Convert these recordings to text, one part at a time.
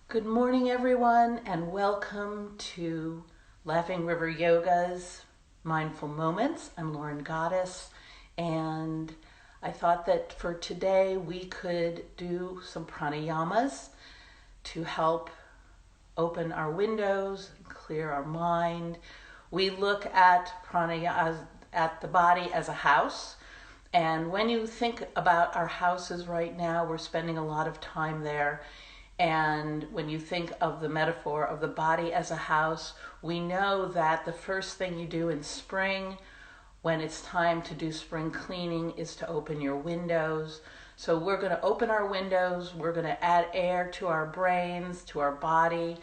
Good morning, everyone, and welcome to Laughing River Yoga's Mindful Moments. I'm Lauren Goddess, and I thought that for today we could do some pranayamas to help open our windows, clear our mind. We look at pranayama at the body as a house. And when you think about our houses right now, we're spending a lot of time there. And when you think of the metaphor of the body as a house, we know that the first thing you do in spring, when it's time to do spring cleaning, is to open your windows. So we're going to open our windows, we're going to add air to our brains, to our body,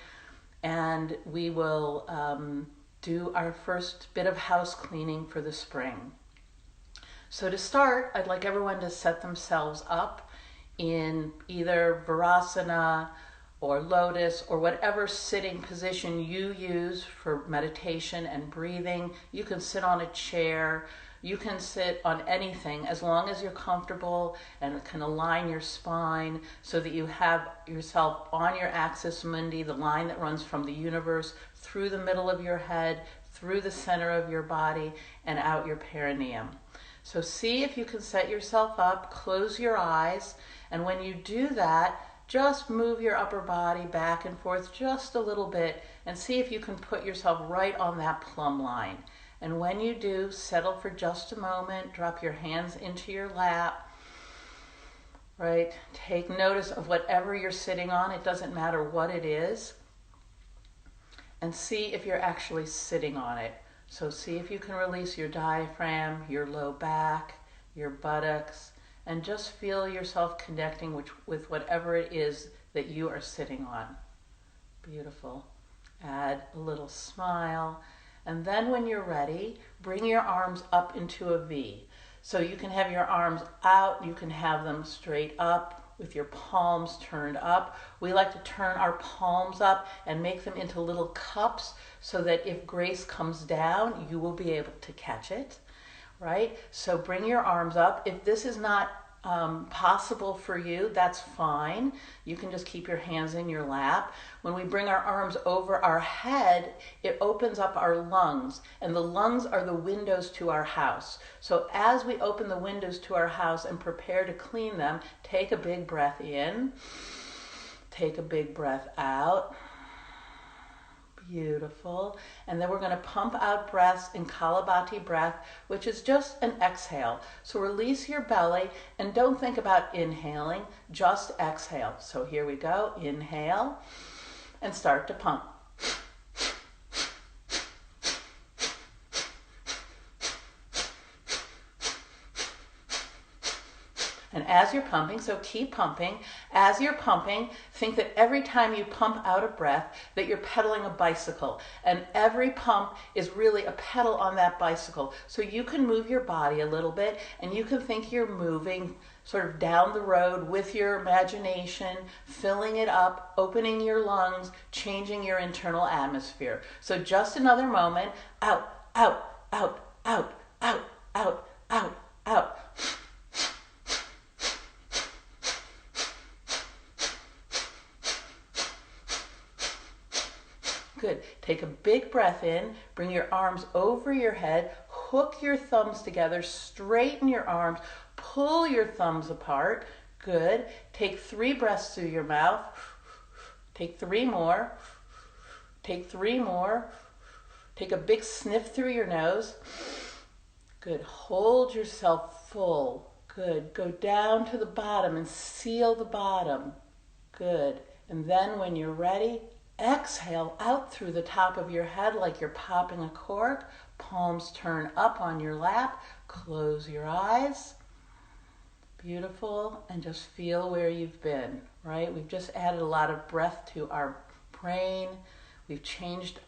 and we will do our first bit of house cleaning for the spring. So to start, I'd like everyone to set themselves up in either Virasana or Lotus or whatever sitting position you use for meditation and breathing. You can sit on a chair, you can sit on anything as long as you're comfortable and can align your spine so that you have yourself on your axis mundi, the line that runs from the universe through the middle of your head, through the center of your body, and out your perineum. So see if you can set yourself up, close your eyes, and when you do that, just move your upper body back and forth just a little bit and see if you can put yourself right on that plumb line. And when you do, settle for just a moment, drop your hands into your lap, right? Take notice of whatever you're sitting on, it doesn't matter what it is, and see if you're actually sitting on it. So see if you can release your diaphragm, your low back, your buttocks, and just feel yourself connecting with whatever it is that you are sitting on. Beautiful. Add a little smile. And then when you're ready, bring your arms up into a V. So you can have your arms out, you can have them straight up with your palms turned up. We like to turn our palms up and make them into little cups so that if grace comes down, you will be able to catch it, right? So bring your arms up. If this is not possible for you, that's fine. You can just keep your hands in your lap. When we bring our arms over our head, it opens up our lungs, and the lungs are the windows to our house. So as we open the windows to our house and prepare to clean them, take a big breath in, take a big breath out. Beautiful. And then we're going to pump out breaths in Kapalabhati breath, which is just an exhale. So release your belly and don't think about inhaling, just exhale. So here we go. Inhale and start to pump. And as you're pumping, so keep pumping, as you're pumping, think that every time you pump out a breath, that you're pedaling a bicycle. And every pump is really a pedal on that bicycle. So you can move your body a little bit, and you can think you're moving sort of down the road with your imagination, filling it up, opening your lungs, changing your internal atmosphere. So just another moment, out, out, out, out, out, out, out, out. Good. Take a big breath in, bring your arms over your head, hook your thumbs together, straighten your arms, pull your thumbs apart. Good. Take 3 breaths through your mouth. Take 3 more. Take 3 more. Take a big sniff through your nose. Good. Hold yourself full. Good. Go down to the bottom and seal the bottom. Good. And then when you're ready, exhale out through the top of your head like you're popping a cork. Palms turn up on your lap. Close your eyes. Beautiful. And just feel where you've been, right? We've just added a lot of breath to our brain. We've changed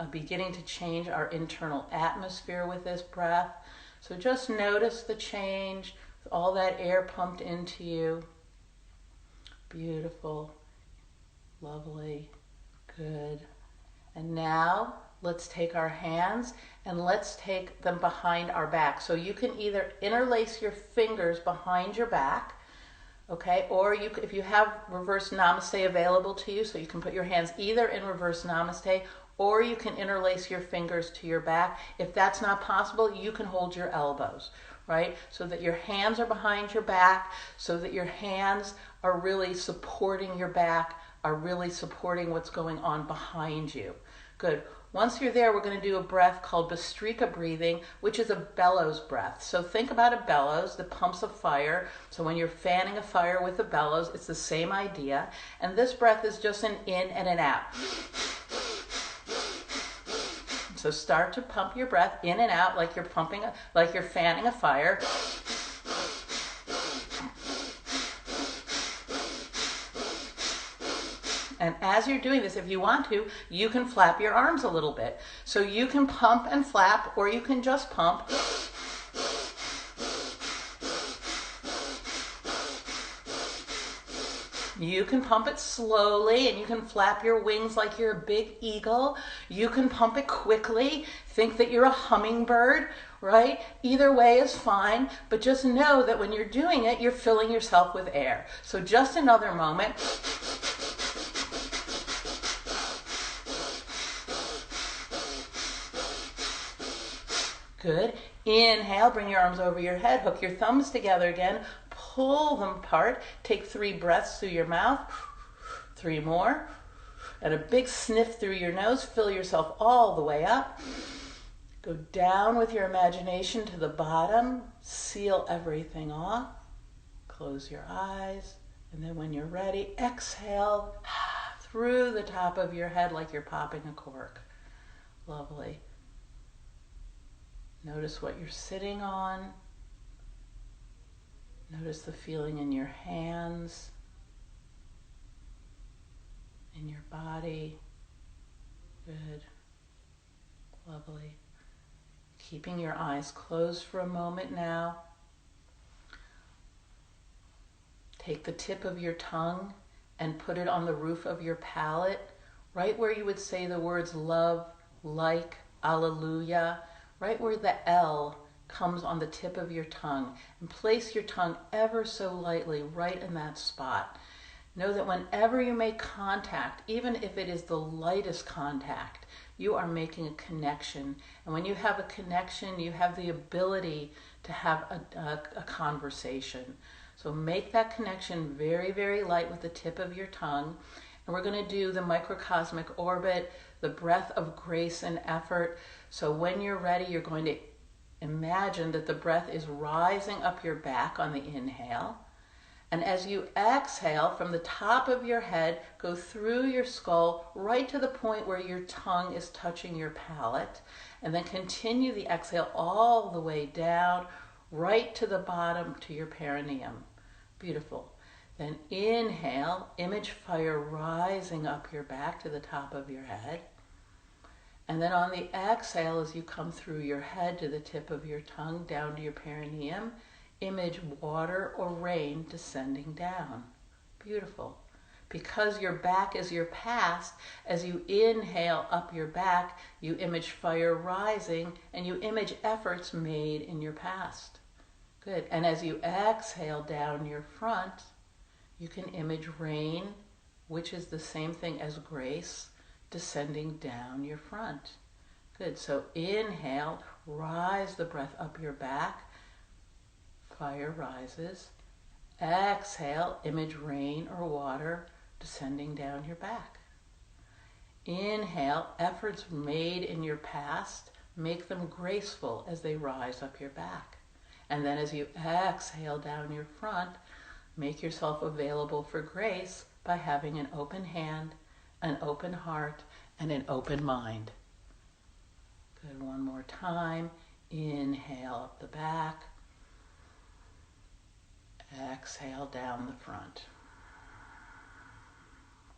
beginning to change our internal atmosphere with this breath. So just notice the change, all that air pumped into you. Beautiful. Lovely. Good. And now let's take our hands and let's take them behind our back. So you can either interlace your fingers behind your back, Okay, or if you have reverse namaste available to you, so you can put your hands either in reverse namaste or you can interlace your fingers to your back. If that's not possible, you can hold your elbows, right? So that your hands are behind your back, so that your hands are really supporting your back, are really supporting what's going on behind you. Good. Once you're there, we're going to do a breath called Bhastrika breathing, which is a bellows breath. So think about a bellows that pumps a fire. So when you're fanning a fire with a bellows, it's the same idea. And this breath is just an in and an out. So start to pump your breath in and out like you're fanning a fire. And as you're doing this, if you want to, you can flap your arms a little bit. So you can pump and flap, or you can just pump. You can pump it slowly, and you can flap your wings like you're a big eagle. You can pump it quickly. Think that you're a hummingbird, right? Either way is fine, but just know that when you're doing it, you're filling yourself with air. So just another moment. Good. Inhale, bring your arms over your head, hook your thumbs together again, pull them apart, take 3 breaths through your mouth, 3 more, and a big sniff through your nose, fill yourself all the way up. Go down with your imagination to the bottom, seal everything off, close your eyes, and then when you're ready, exhale through the top of your head like you're popping a cork. Lovely. Notice what you're sitting on. Notice the feeling in your hands, in your body. Good. Lovely. Keeping your eyes closed for a moment now. Take the tip of your tongue and put it on the roof of your palate, right where you would say the words love, like, alleluia, right where the L comes on the tip of your tongue, and place your tongue ever so lightly right in that spot. Know that whenever you make contact, even if it is the lightest contact, you are making a connection. And when you have a connection, you have the ability to have a conversation. So make that connection very, very light with the tip of your tongue. And we're going to do the microcosmic orbit, the breath of grace and effort. So when you're ready, you're going to imagine that the breath is rising up your back on the inhale. And as you exhale, from the top of your head, go through your skull right to the point where your tongue is touching your palate. And then continue the exhale all the way down, right to the bottom, to your perineum. Beautiful. Then inhale, image fire rising up your back to the top of your head. And then on the exhale, as you come through your head to the tip of your tongue, down to your perineum, image water or rain descending down. Beautiful. Because your back is your past, as you inhale up your back, you image fire rising, and you image efforts made in your past. Good. And as you exhale down your front, you can image rain, which is the same thing as grace, descending down your front. Good. So inhale, rise the breath up your back. Fire rises. Exhale, image rain or water descending down your back. Inhale, efforts made in your past, make them graceful as they rise up your back. And then as you exhale down your front, make yourself available for grace by having an open hand, an open heart, and an open mind. Good. One more time. Inhale up the back. Exhale down the front.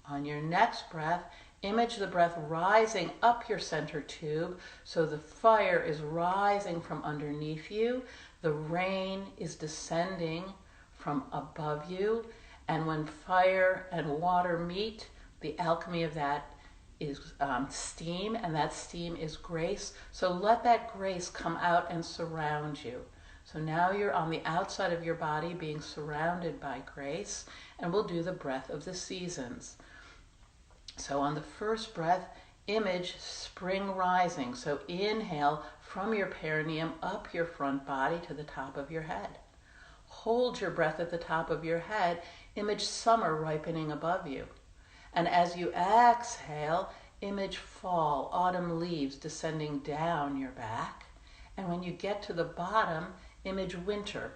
On your next breath, image the breath rising up your center tube, so the fire is rising from underneath you, the rain is descending from above you, and when fire and water meet, the alchemy of that is steam, and that steam is grace. So let that grace come out and surround you. So now you're on the outside of your body being surrounded by grace, and we'll do the breath of the seasons. So on the first breath, image spring rising. So inhale from your perineum up your front body to the top of your head. Hold your breath at the top of your head, image summer ripening above you. And as you exhale, image fall, autumn leaves descending down your back. And when you get to the bottom, image winter,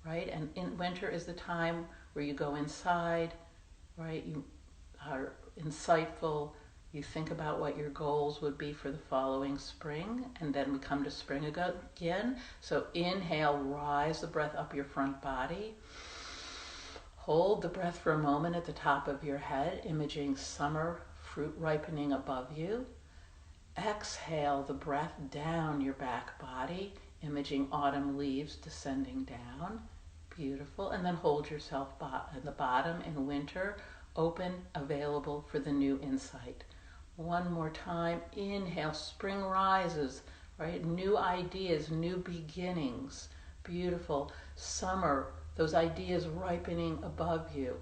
right? And winter is the time where you go inside, right? You are insightful. You think about what your goals would be for the following spring, and then we come to spring again. So inhale, rise the breath up your front body. Hold the breath for a moment at the top of your head, imaging summer fruit ripening above you. Exhale the breath down your back body, imaging autumn leaves descending down. Beautiful. And then hold yourself at the bottom in winter, open, available for the new insight. One more time. Inhale, spring rises, right? New ideas, new beginnings. Beautiful. Summer, those ideas ripening above you.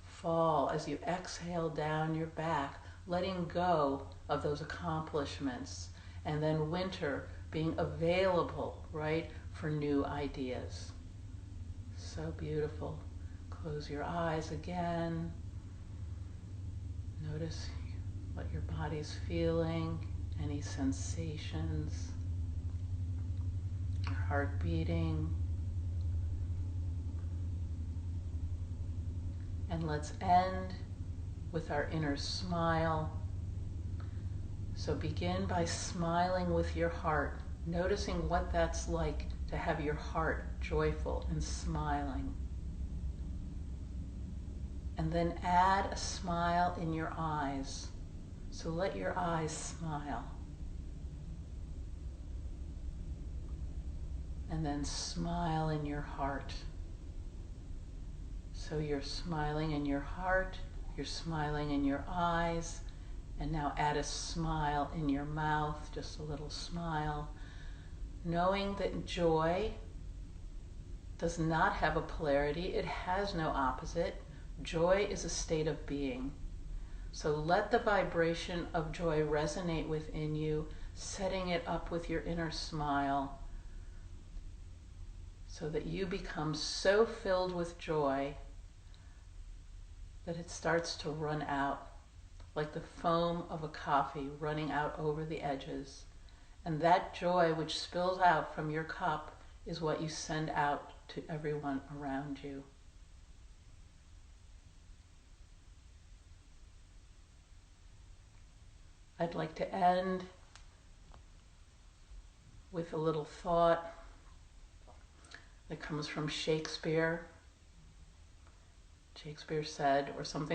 Fall as you exhale down your back, letting go of those accomplishments. And then winter, being available, right, for new ideas. So beautiful. Close your eyes again. Notice what your body's feeling, any sensations, your heart beating. And let's end with our inner smile. So begin by smiling with your heart, noticing what that's like to have your heart joyful and smiling. And then add a smile in your eyes. So let your eyes smile. And then smile in your heart. So you're smiling in your heart, you're smiling in your eyes, and now add a smile in your mouth, just a little smile, knowing that joy does not have a polarity, it has no opposite. Joy is a state of being. So let the vibration of joy resonate within you, setting it up with your inner smile, so that you become so filled with joy that it starts to run out, like the foam of a coffee running out over the edges. And that joy which spills out from your cup is what you send out to everyone around you. I'd like to end with a little thought that comes from Shakespeare. Shakespeare said, or something